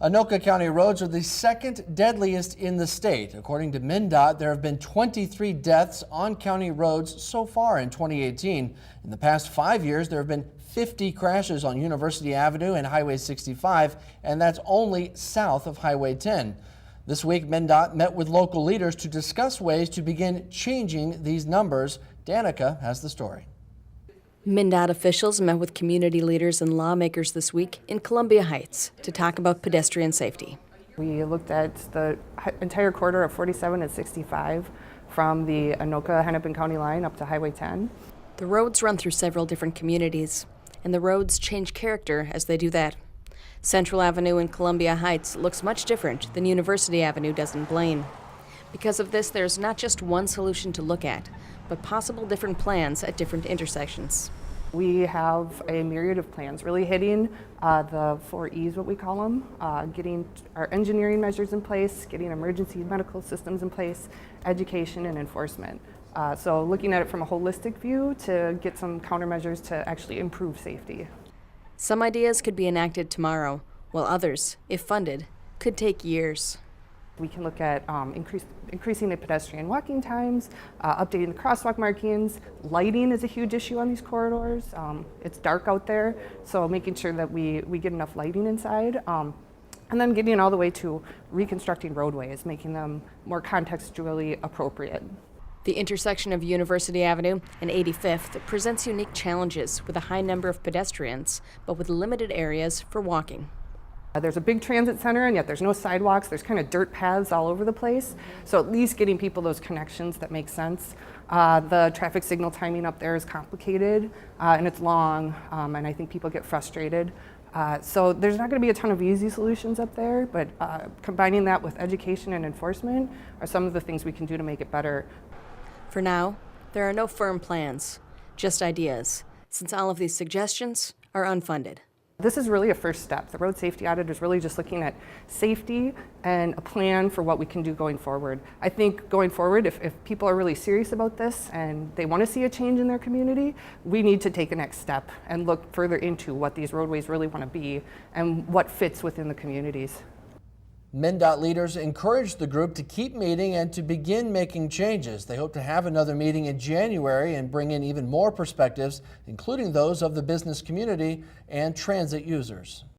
Anoka County roads are the second deadliest in the state. According to MnDOT, there have been 23 deaths on county roads so far in 2018. In the past 5 years, there have been 50 crashes on University Avenue and Highway 65, and that's only south of Highway 10. This week, MnDOT met with local leaders to discuss ways to begin changing these numbers. Anoka has the story. MnDOT officials met with community leaders and lawmakers this week in Columbia Heights to talk about pedestrian safety. We looked at the entire corridor of 47 and 65 from the Anoka-Hennepin County line up to Highway 10. The roads run through several different communities, and the roads change character as they do that. Central Avenue in Columbia Heights looks much different than University Avenue does in Blaine. Because of this, there's not just one solution to look at, but possible different plans at different intersections. We have a myriad of plans, really hitting the 4 E's, what we call them, getting our engineering measures in place, getting emergency medical systems in place, education and enforcement. So looking at it from a holistic view to get some countermeasures to actually improve safety. Some ideas could be enacted tomorrow, while others, if funded, could take years. We can look at increasing the pedestrian walking times, updating the crosswalk markings. Lighting is a huge issue on these corridors. It's dark out there, so making sure that we get enough lighting inside. And then getting all the way to reconstructing roadways, making them more contextually appropriate. The intersection of University Avenue and 85th presents unique challenges with a high number of pedestrians, but with limited areas for walking. There's a big transit center, and yet there's no sidewalks. There's kind of dirt paths all over the place. So at least getting people those connections that make sense. The traffic signal timing up there is complicated, and it's long, and I think people get frustrated. So there's not going to be a ton of easy solutions up there, but combining that with education and enforcement are some of the things we can do to make it better. For now, there are no firm plans, just ideas, since all of these suggestions are unfunded. This is really a first step. The road safety audit is really just looking at safety and a plan for what we can do going forward. I think going forward, if people are really serious about this and they want to see a change in their community, we need to take a next step and look further into what these roadways really want to be and what fits within the communities. MnDOT leaders encouraged the group to keep meeting and to begin making changes. They hope to have another meeting in January and bring in even more perspectives, including those of the business community and transit users.